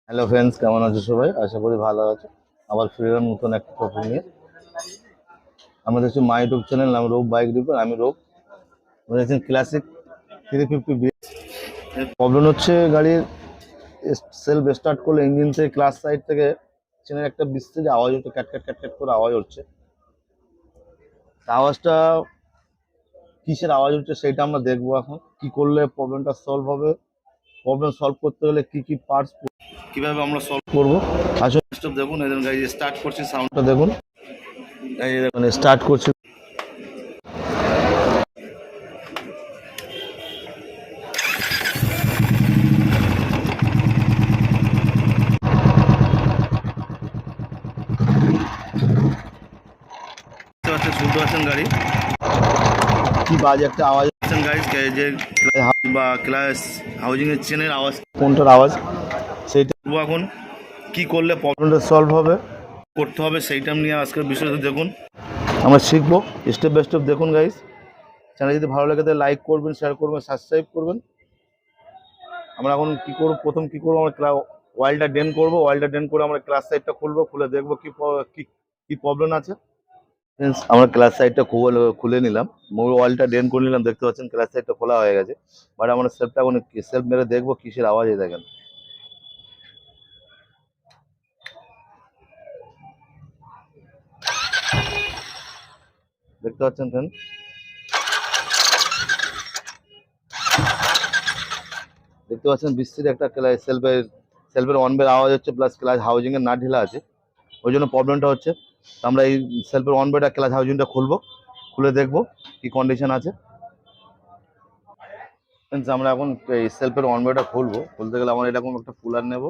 Hello friends, কেমন আছো সবাই? আশা করি ভালো আছো। আবার ফিরে এলাম নতুন একটা টপিক নিয়ে। আমরা দেখছি মাই ইউটিউব চ্যানেল, নাম রূপ বাইক রিভিউ। আমি রূপ। আমরা দেখছেন ক্লাসিক 350 বিএস। প্রবলেম হচ্ছে গাড়ির সেলফ স্টার্ট করলে ইঞ্জিন থেকে ক্লাস সাইড থেকে চেনের একটা বিস্তৃত আওয়াজ হচ্ছে, ক্যাট ক্যাট ক্যাট ক্যাট করে আওয়াজ হচ্ছে। তা আওয়াজটা কিসের আওয়াজ হচ্ছে সেটা আমরা দেখবো এখন। কি করলে প্রবলেমটা সলভ হবে, প্রবলেম সলভ করতে হলে কি কি পার্টস কিভাবে আমরা সলভ করবো। আসলে দেখুন, এই গাড়ি স্টার্ট করছি, সাউন্ডটা দেখুন। এই যে দেখুন স্টার্ট করছি। শুনতে পাচ্ছেন গাড়ি কি বাজে একটা আওয়াজ পাচ্ছেন গাড়ি, যে বা ক্লাস হাউজিং এর চেনের আওয়াজ, কোনটার আওয়াজ সেইটা এখন কি করলে প্রবলেমটা সলভ হবে, করতে হবে সেইটা নিয়ে আজকের বিষয়টা দেখুন আমরা শিখবো স্টেপ বাই স্টেপ। দেখুন গাইস, চ্যানেল যদি ভালো লাগে তাহলে লাইক করবেন, শেয়ার করবেন, সাবস্ক্রাইব করবেন। আমরা এখন কি করবো, প্রথম কি করবো, আমরা ওয়াইলটা ড্রেন করবো। ওয়াইলটা ড্রেন করে আমরা ক্লাস সাইডটা খুলবো, খুলে দেখবো কি প্রবলেম আছে। আমরা ক্লাস সাইডটা খুলে নিলাম, মোর ওয়ালটা ড্রেন করে নিলাম। দেখতে পাচ্ছেন ক্লাস সাইডটা খোলা হয়ে গেছে। বাট আমরা সেলফটা এখন সেলফ মেরে দেখবো কিসের আওয়াজ। এই দেখেন, দেখতে পাচ্ছেন ফ্রেন্ড, দেখতে পাচ্ছেন বিস্তৃত একটা সেলফের অন বের আওয়াজ হচ্ছে, প্লাস ক্লাস হাউজিং এর নাট ঢিলা আছে, ওই জন্য প্রবলেমটা হচ্ছে। তো আমরা এই সেলফের অন বেরটা ক্লাস হাউজিংটা খুলবো, খুলে দেখবো কি কন্ডিশন আছে। আমরা এখন এই সেলফের অন বেরটা খুলবো, খুলতে গেলে আমরা এরকম একটা পুলার নেবো।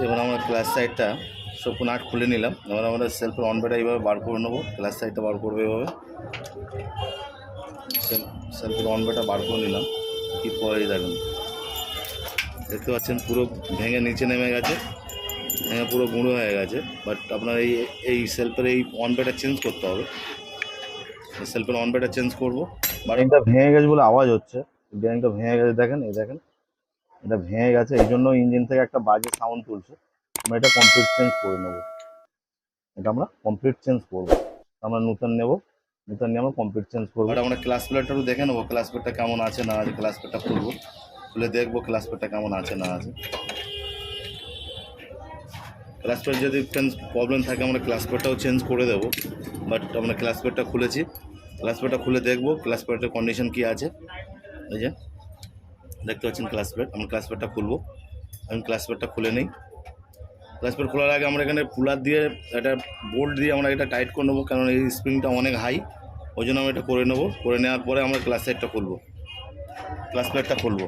এবার আমরা ক্লাস সাইডটা সব নাট খুলে নিলাম। এবার আমরা সেলফের অন বেটা এইভাবে বার করে নেবো, ক্লাস সাইডটা বার করবো এইভাবে। সেলফের অন বেটা বার করে নিলাম। কি পরে দেখুন, দেখতে পাচ্ছেন পুরো ভেঙে নিচে নেমে গেছে, ভেঙে পুরো গুঁড়ো হয়ে গেছে। বাট আপনার এই সেলফের এই অন বেটা চেঞ্জ করতে হবে। সেলফের অন বেটা চেঞ্জ করবো। ব্যারিংটা ভেঙে গেছে বলে আওয়াজ হচ্ছে, ব্যারিংটা ভেঙে গেছে, দেখেন এই দেখেন, এটা ভেঙে গেছে, এই জন্য ইঞ্জিন থেকে একটা বাজে সাউন্ড তুলছে। আমরা এটা কমপ্লিট চেঞ্জ করে নেবো, এটা আমরা কমপ্লিট চেঞ্জ করবো। আমরা নতুন নেব, নতুন নিয়ে আমরা কমপ্লিট চেঞ্জ করবো। আর আমরা ক্লাস প্লেটটাও দেখে নেবো, ক্লাস প্লেটটা কেমন আছে না আছে। ক্লাস প্লেটটা খুলবো, খুলে দেখবো ক্লাস প্লেটটা কেমন আছে না আছে। ক্লাস প্লেট যদি প্রবলেম থাকে আমরা ক্লাস প্লেটটাও চেঞ্জ করে দেবো। বাট আমরা ক্লাস প্লেটটা খুলেছি, ক্লাস প্লেটটা খুলে দেখবো ক্লাস প্লেটের কন্ডিশন কী আছে। এই যে দেখতে পাচ্ছেন ক্লাস প্লেট, আমরা ক্লাস প্লেটটা খুলবো। আমি ক্লাস প্লেটটা খুলে নিই। ক্লাস প্লেট খোলার আগে আমরা এখানে পুলার দিয়ে একটা বোল্ট দিয়ে আমরা এটা টাইট করে নেবো, কারণ এই স্প্রিংটা অনেক হাই, ওই জন্য আমরা এটা করে নেবো। করে নেওয়ার পরে আমরা ক্লাস সাইডটা খুলবো, ক্লাস প্লেটটা খুলবো,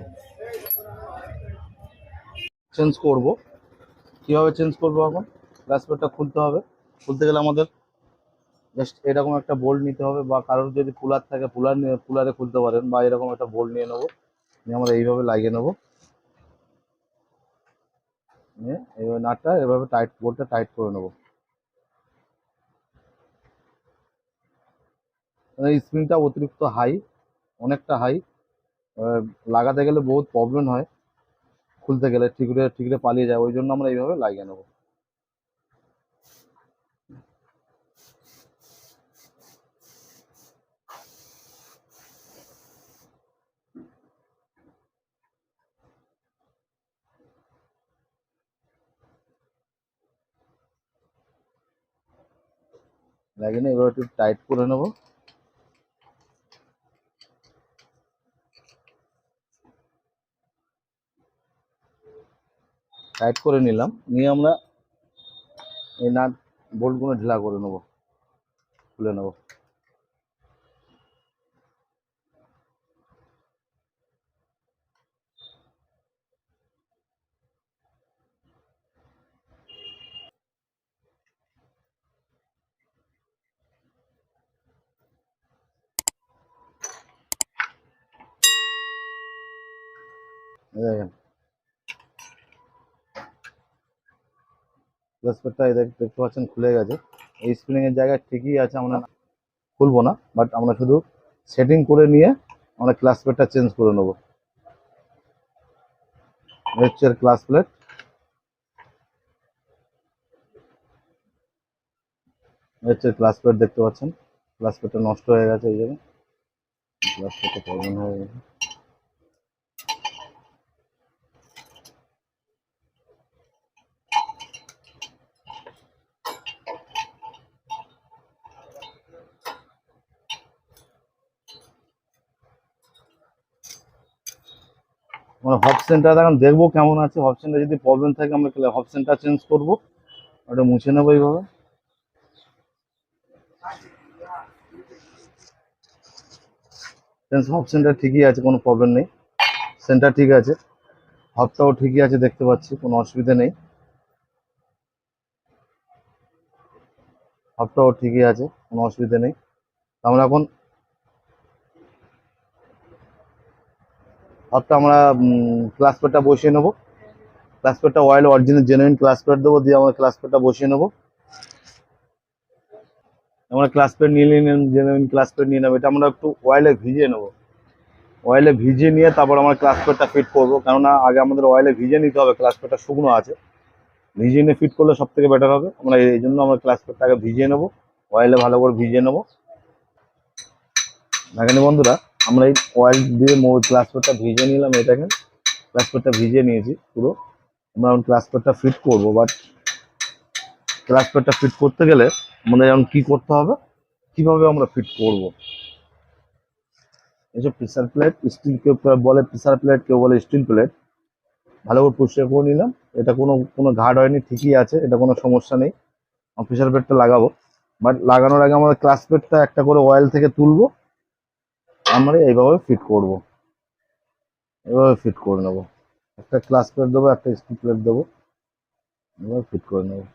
চেঞ্জ করবো। কীভাবে চেঞ্জ করবো, এখন ক্লাস প্লেটটা খুলতে হবে। খুলতে গেলে আমাদের জাস্ট এরকম একটা বোল্ট নিতে হবে, বা কারোর যদি পুলার থাকে পুলারে খুলতে পারেন, বা এরকম একটা বোল্ট নিয়ে নেবো, নিয়ে আমরা এইভাবে লাগিয়ে নেবো। নিয়ে এইভাবে নাটটা এভাবে বোল্টটা টাইট করে নেবো। এই স্প্রিংটা অতিরিক্ত হাই, অনেকটা হাই, লাগাতে গেলে বহুত প্রবলেম হয়, খুলতে গেলে ঠিকরে ঠিকরে পালিয়ে যায়, ওই জন্য আমরা এইভাবে লাগিয়ে নেবো। লাগিয়ে নিয়ে এবার একটু টাইট করে নেবো। টাইট করে নিলাম, নিয়ে আমরা এই নাট বোল্টগুলো ঢিলা করে নেবো, খুলে নেবো। দেখেন ক্লাসপেটটা দেখতে পাচ্ছেন খুলে গেছে। এই স্প্রিং এর জায়গায় ঠিকই আছে, আমরা খুলবো না, বাট আমরা শুধু সেটিং করে নিয়ে আমরা ক্লাসপেটটা চেঞ্জ করে নেবো। হচ্ছে ক্লাস প্লেট, হচ্ছে ক্লাস প্লেট দেখতে পাচ্ছেন। ক্লাস প্লেটটা নষ্ট হয়ে গেছে, এই জায়গায় ক্লাস প্লেটটা প্রবলেম হয়ে গেছে। আমরা হব সেন্টার এখন দেখবো কেমন আছে। হব সেন্টার যদি প্রবলেম থাকে আমরা হব সেন্টার চেঞ্জ করবো, ওটা মুছে নেবো এইভাবে। হব সেন্টার ঠিকই আছে, কোনো প্রবলেম নেই। সেন্টার ঠিক আছে, হবটাও ঠিকই আছে দেখতে পাচ্ছি, কোনো অসুবিধা নেই। হবটাও ঠিকই আছে, কোনো অসুবিধা নেই। আমরা এখন হবটা আমরা ক্লাস প্লেটটা বসিয়ে নেবো। ক্লাস প্লেটটা oil original genuine class plate দেবো, দিয়ে আমরা ক্লাস প্লেটটা বসিয়ে নেবো। আমরা ক্লাস প্লেট নিয়ে নিলাম, জেনুইন ক্লাস প্লেট নিয়ে নেবো। এটা আমরা একটু অয়েলে ভিজিয়ে নেবো। অয়েলে ভিজিয়ে নিয়ে তারপর আমরা ক্লাস প্লেটটা ফিট করবো, কেননা আগে আমাদের অয়েলে ভিজিয়ে নিতে হবে। ক্লাস প্লেটটা শুকনো আছে, ভিজিয়ে নিয়ে ফিট করলে সব থেকে বেটার হবে। আমরা এই জন্য আমরা ক্লাস প্লেটটাকে ভিজিয়ে নেবো, অয়েলে ভালো করে ভিজিয়ে নেবো। এখানে বন্ধুরা আমরা এই অয়েল দিয়ে ক্লাস প্লেটটা ভিজিয়ে নিলাম। এটাকে ক্লাস প্লেটটা ভিজিয়ে নিয়েছি পুরো। আমরা এখন ক্লাস প্লেটটা ফিট করবো, বাট ক্লাস প্লেটটা ফিট করতে গেলে আমাদের এখন কি করতে হবে, কিভাবে আমরা ফিট করবো। এইসব প্রেসার প্লেট, স্টিল কেউ বলে প্রেসার প্লেট, কেউ বলে স্টিল প্লেট, ভালো করে পরিষ্কার করে নিলাম। এটা কোনো কোনো ঘাট হয়নি, ঠিকই আছে, এটা কোনো সমস্যা নেই। আমি প্রেসার প্লেটটা লাগাবো, বাট লাগানোর আগে আমরা ক্লাস প্লেটটা একটা করে অয়েল থেকে তুলবো, আমরা এইভাবে ফিট করব, এভাবে ফিট করে নেবো। একটা ক্লাস প্লেট দেবো, একটা স্টিল প্লেট দেবো, এভাবে ফিট করে নেবো।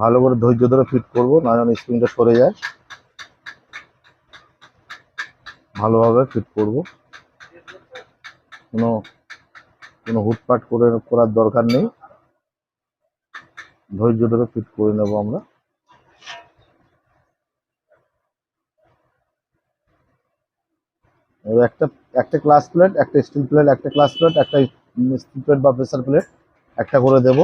ভালো করে ধৈর্য ধরে ফিট করবো, না যেন স্প্রিংটা সরে যায়। ভালোভাবে ফিট করব, কোনো কোনো হুটপাট করার দরকার নেই। ধৈর্য ধরে ফিট করে নেবো আমরা। এবার একটা একটা ক্লাস প্লেট, একটা স্টিল প্লেট, একটা ক্লাস প্লেট, একটা স্টিল প্লেট বা প্রেসার প্লেট একটা করে দেবো।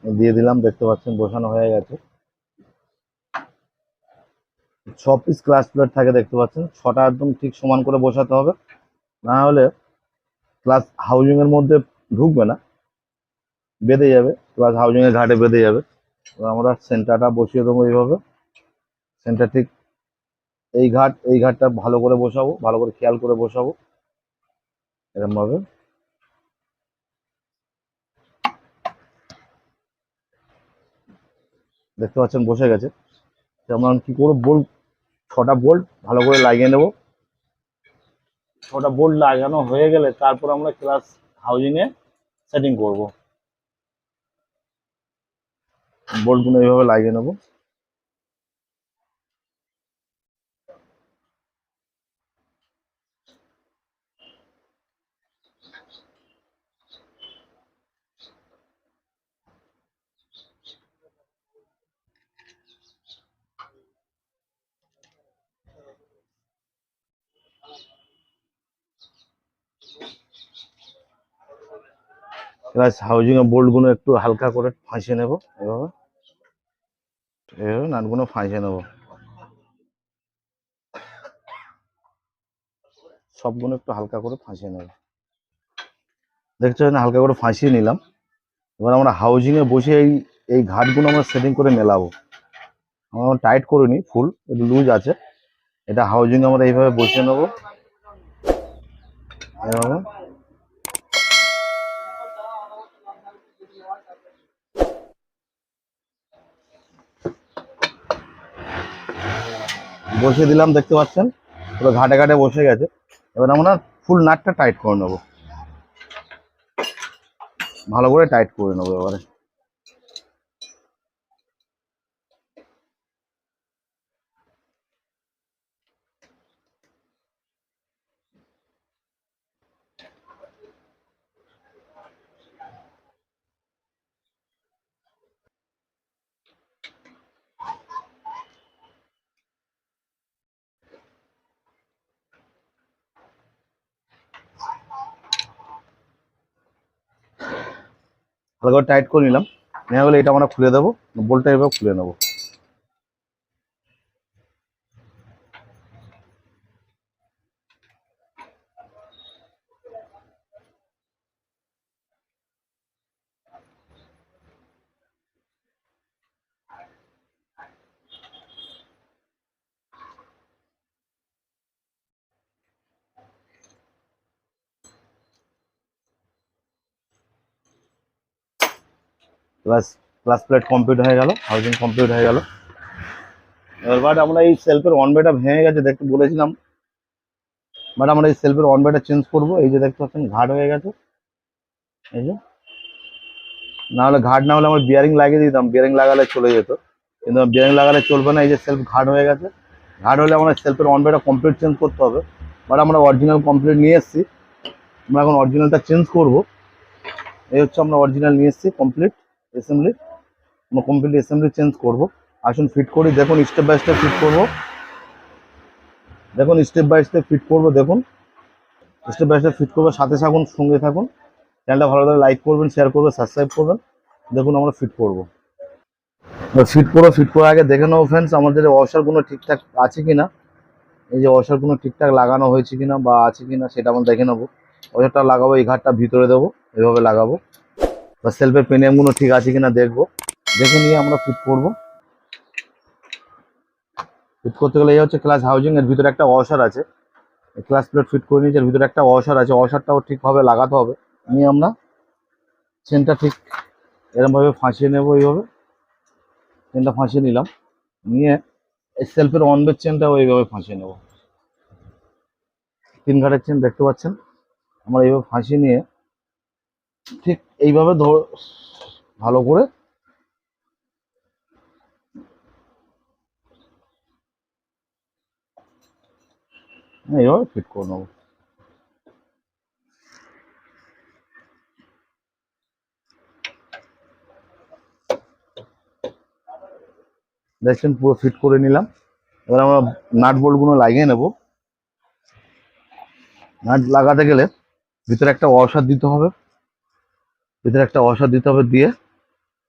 দিয়ে দিলাম, দেখতে পাচ্ছেন বসানো হয়ে গেছে। 6 পিস ক্লাস প্লেট থাকে দেখতে পাচ্ছেন, 6টা একদম ঠিক সমান করে বসাতে হবে, না হলে ক্লাস হাউজিং এর মধ্যে ঢুকবে না, বেঁধে যাবে, ক্লাস হাউজিং এর ঘাটে বেঁধে যাবে। এবার আমরা সেন্টারটা বসিয়ে দেবো এইভাবে। সেন্টার ঠিক এই ঘাটটা ভালো করে বসাবো, ভালো করে খেয়াল করে বসাবো এরকম ভাবে। দেখতে পাচ্ছেন বসে গেছে। আমরা কি করবো, বোল্ট 6টা বোল্ট ভালো করে লাগিয়ে নেব। 6টা বোল্ট লাগানো হয়ে গেলে তারপর আমরা ক্লাস হাউজিং এ সেটিং করব। বোল্টগুলো এইভাবে লাগিয়ে নেব। ক্লাস হাউজিং এর বোল্টগুলো একটু হালকা করে ফাঁসিয়ে নেব, এভাবে। এভাবে নাটগুলো ফাঁসিয়ে নেব। 6টা বোল্ট লাগানো হয়ে গেছে, এবার আমরা ক্লাস হাউজিং এ সেটিং করব। বোল্টগুলো এইভাবে লাগিয়ে নেব। 6টা বোল্ট লাগানো হয়ে গেলে তারপর আমরা ক্লাস হাউজিং এ সেটিং করব। বোল্টগুলো এইভাবে লাগিয়ে নেব। এভাবে নাটগুলো ফাঁসিয়ে নেব। সবগুলো একটু হালকা করে ফাঁসিয়ে নেব। দেখছো না, হালকা করে ফাঁসিয়ে নিলাম। এবার আমরা হাউজিংয়ে বসে এই এই ঘাটগুলো আমরা সেটিং করে মেলাবো। আমরা টাইট করিনি, ফুল একটু লুজ আছে। এটা হাউজিং আমরা এইভাবে বসিয়ে নেবো। এইভাবে বসিয়ে দিলাম, দেখতে পাচ্ছেন পুরো ঘাটে ঘাটে বসে গেছে। এবার আমরা ফুল নাটটা টাইট করে নেবো, ভালো করে টাইট করে নেবো। এবারে ভালো করে টাইট করে নিলাম। নেওয়া গেলে এটা আমরা খুলে দেবো, বোল্টটা এভাবে খুলে নেবো। ক্লাস ক্লাস প্লেট কমপ্লিট হয়ে গেল, হাউজিং কমপ্লিট হয়ে গেল। এবার আমরা এই সেলফের অন বেটা ভেঙে গেছে, দেখতে বলেছিলাম, বাট আমরা এই সেলফের অন বেটা চেঞ্জ করবো। এই যে দেখতে পাচ্ছেন ঘাট হয়ে গেছে, এই যে। না হলে ঘাট না হলে আমরা বিয়ারিং লাগিয়ে দিতাম, বিয়ারিং লাগালে চলে যেত, কিন্তু বিয়ারিং লাগালে চলবে না। এই যে সেলফ ঘাট হয়ে গেছে, ঘাট হলে আমরা সেলফের অন বেটা কমপ্লিট চেঞ্জ করতে হবে। বাট আমরা অরিজিনাল কমপ্লিট নিয়ে এসেছি, আমরা এখন অরিজিনালটা চেঞ্জ করবো। এই হচ্ছে আমরা অরিজিনাল নিয়ে এসেছি কমপ্লিট অ্যাসেম্বলি, আমরা কমপ্লিট অ্যাসেম্বলি চেঞ্জ করবো। আসুন ফিট করি, দেখুন স্টেপ বাই স্টেপ ফিট করবো। দেখুন স্টেপ বাই স্টেপ ফিট করবো, দেখুন স্টেপ বাই স্টেপ ফিট করবো। সাথে থাকুন, সঙ্গে থাকুন। চ্যানেলটা ভালো লাগলে লাইক করবেন, শেয়ার করবেন, সাবস্ক্রাইব করবেন। দেখুন আমরা ফিট করবো। ফিট করার আগে দেখে নেবো ফ্রেন্ডস, আমাদের ওয়াশারগুলো ঠিকঠাক আছে কিনা। এই যে ওয়াশারগুলো ঠিকঠাক লাগানো হয়েছে কিনা বা আছে কিনা সেটা আমরা দেখে নেবো। ওয়াশারটা লাগাবো, এই ঘাটটা ভিতরে দেবো, এইভাবে লাগাবো। বা সেলফের প্রিমিয়ামগুলো ঠিক আছে কিনা দেখবো, দেখে নিয়ে আমরা ফিট করবো। ফিট করতে গেলে এই হচ্ছে ক্লাস হাউজিং, এর ভিতরে একটা ওয়াশার আছে। ক্লাস প্লেট ফিট করে নিয়েছে, এর ভিতরে একটা ওয়াশার আছে, ওয়াশারটাও ঠিকভাবে লাগাতে হবে। নিয়ে আমরা চেনটা ঠিক এরকমভাবে ফাঁসিয়ে নেবো, এইভাবে চেনটা ফাঁসিয়ে নিলাম। নিয়ে এই সেলফের অনবের চেনটাও এইভাবে ফাঁসিয়ে নেবো। 3 ঘাটের চেন দেখতে পাচ্ছেন, আমরা এইভাবে ফাঁসিয়ে নিয়ে ঠিক এইভাবে ভালো করে এইভাবে ফিট করে নেবো। দেখছেন পুরো ফিট করে নিলাম। এবার আমরা নাট বোল্টগুলো লাগিয়ে নেব। নাট লাগাতে গেলে ভিতরে একটা ওয়াশার দিতে হবে, ভিতরে একটা ওয়াশার দিতে হবে। দিয়ে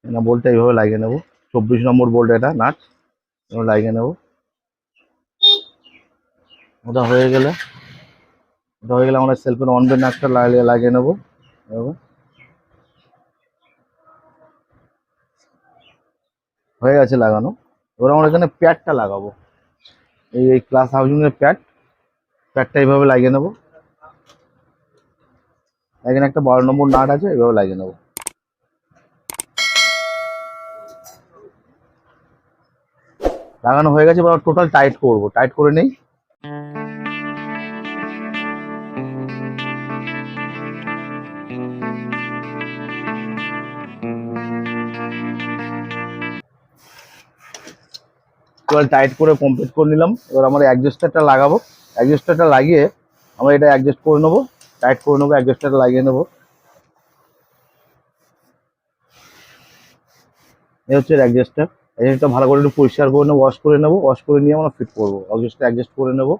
না বোল্টটা এইভাবে লাগিয়ে নেব। 24 নম্বর বোল্ট, এটা নাট লাগিয়ে নেব। ওটা হয়ে গেলে আমরা সেলফের অনবের নাটটা লাগিয়ে নেব। হয়ে গেছে লাগানো। এবার আমরা এখানে প্যাডটা লাগাবো, এই ক্লাস হাউজিং এর প্যাডটা এইভাবে লাগিয়ে নেব। এখানে একটা 12 নম্বর নাট আছে, এইভাবে লাগিয়ে নেব। লাগানো হয়ে গেছে, এবার টোটাল টাইট করব, টাইট করে নেই। টোটাল টাইট করে কমপ্লিট করে নিলাম। এবার আমরা অ্যাডজাস্টারটা লাগাবো। অ্যাডজাস্টারটা লাগিয়ে আমরা এটা অ্যাডজাস্ট করে নেবো, টাইট করে নেবো, অ্যাডজাস্টারটা লাগিয়ে নেবো। এই হচ্ছে অ্যাডজাস্টার। অ্যাডজাস্টারটা ভালো করে একটু পরিষ্কার করে নেবো, ওয়াশ করে নেবো। ওয়াশ করে নিয়ে আমরা ফিট করবো, অ্যাডজাস্ট করে নেবো।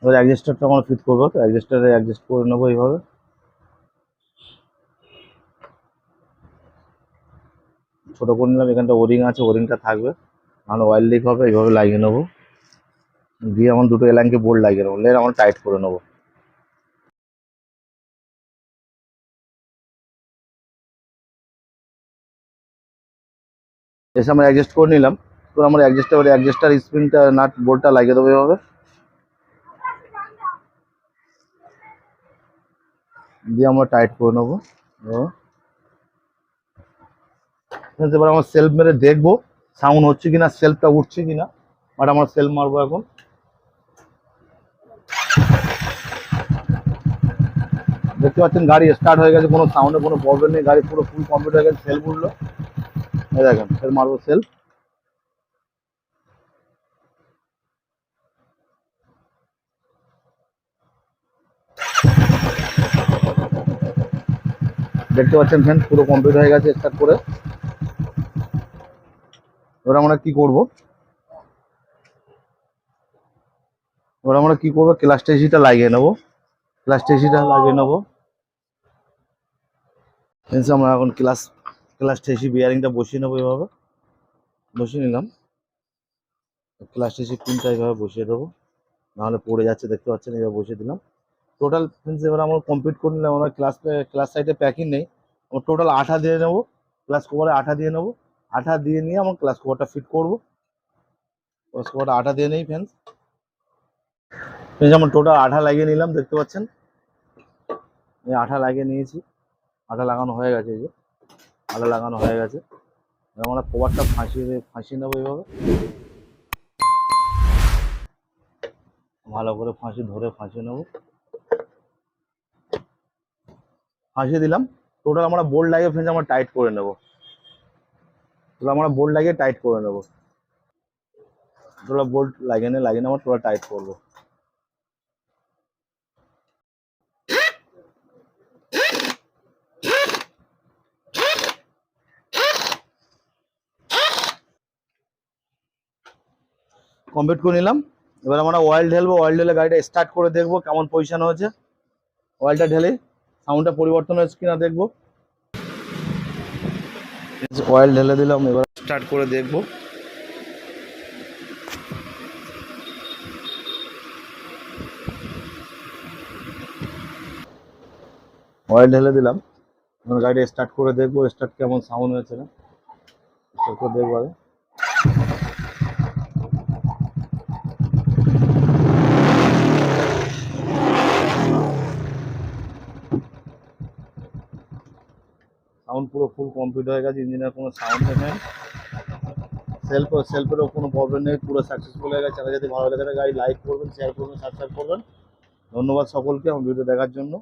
এবার অ্যাডজাস্টারটা আমরা ফিট করবো, তো অ্যাডজাস্টারে অ্যাডজাস্ট করে নেবো এইভাবে। ছোট করে নিলাম, এখানটা ওরিং আছে, ওরিংটা থাকবে, নাহলে অয়েল লিক হবে। এইভাবে লাগিয়ে নেবো। দিয়ে আমার দুটো এলাঙ্কি বোল্ট লাগিয়ে নেবো, লের আমার টাইট করে নেবো। এসে আমরা অ্যাডজাস্ট করে নিলাম। তো আমরা অ্যাডজাস্টার স্প্রিংটা নাট বোল্টটা লাগিয়ে দেবো এভাবে, দিয়ে আমরা টাইট করে নেবো। এবার আমার সেলফ মেরে দেখবো সাউন্ড হচ্ছে কিনা, সেলফটা উঠছে কিনা। বাট আমার সেলফ মারবো এখন। দেখতে পাচ্ছেন গাড়ি স্টার্ট হয়ে গেছে, কোনো সাউন্ডে কোনো প্রবলেম নেই, গাড়ি পুরো ফুল কমপ্লিট হয়ে গেছে। সেলফ উঠলো, এই দেখেন সেলফ মারবো, সেলফ। দেখতে পাচ্ছেন ফ্রেন্ড পুরো কমপ্লিট হয়ে গেছে স্টার্ট করে। এবার আমরা কি করবো, ক্লাস টেসিটা লাগিয়ে নেবো। আমরা এখন ক্লাস টেসি বিয়ারিংটা বসিয়ে নেবো এভাবে, বসিয়ে নিলাম। ক্লাস টেসি পিনটা এইভাবে বসিয়ে দেবো, নাহলে পড়ে যাচ্ছে। দেখতে পাচ্ছেন এইভাবে বসিয়ে দিলাম। টোটাল ফ্রেন্ডস এবার আমরা কমপ্লিট করে নিলাম। আমরা ক্লাস সাইডে প্যাকিং নেই, আমরা টোটাল আঠা দিয়ে নেবো, ক্লাস কভারে আঠা দিয়ে নেবো। আঠা দিয়ে নিয়ে আমরা ক্লাস কভারটা ফিট করবো। ক্লাস কভারটা আঠা দিয়ে নেই ফ্রেন্ডস। আমরা টোটাল আঠা লাগিয়ে নিলাম, দেখতে পাচ্ছেন এই আঠা লাগিয়ে নিয়েছি। আঠা লাগানো হয়ে গেছে, এই যে আঠা লাগানো হয়ে গেছে। আমরা কভারটা ফাঁসিয়ে নেবো এইভাবে, ভালো করে ফাঁসিয়ে নেবো। ফাঁসিয়ে দিলাম। টোটাল আমরা বোল্ট লাগিয়ে ফ্রেন্ডস আমরা টাইট করে নেবো। আমরা বোল্ট লাগিয়ে টাইট করে নেবো। টোটাল বোল্ট লাগিয়ে আমরা টোটাল টাইট করবো। কমপ্লিট করে নিলাম। এবার আমরা অয়েল ঢেলবো, অয়েল ঢেলে গাড়িটা স্টার্ট করে দেখবো কেমন পজিশন হয়েছে। অয়েলটা ঢেলে সাউন্ডটা পরিবর্তন হয়েছে কিনা দেখবো। অয়েল ঢেলে দিলাম, এবার স্টার্ট করে দেখবো। অয়েল ঢেলে দিলাম, গাড়িটা স্টার্ট করে দেখবো স্টার্ট কেমন সাউন্ড হয়েছে না। স্টার্ট করে দেখবো আগে। সাউন্ড পুরো ফুল কমপ্লিট হয়ে গেছে, ইঞ্জিনের কোনো সাউন্ড নেই, সেলফেরও কোনো প্রবলেম নেই, পুরো সাকসেসফুল হয়ে গেছে। যদি ভালো লেগে থাকে গাড়ি লাইক করবেন, শেয়ার করবেন, সাবস্ক্রাইব করবেন। ধন্যবাদ সকলকে আমার ভিডিও দেখার জন্য।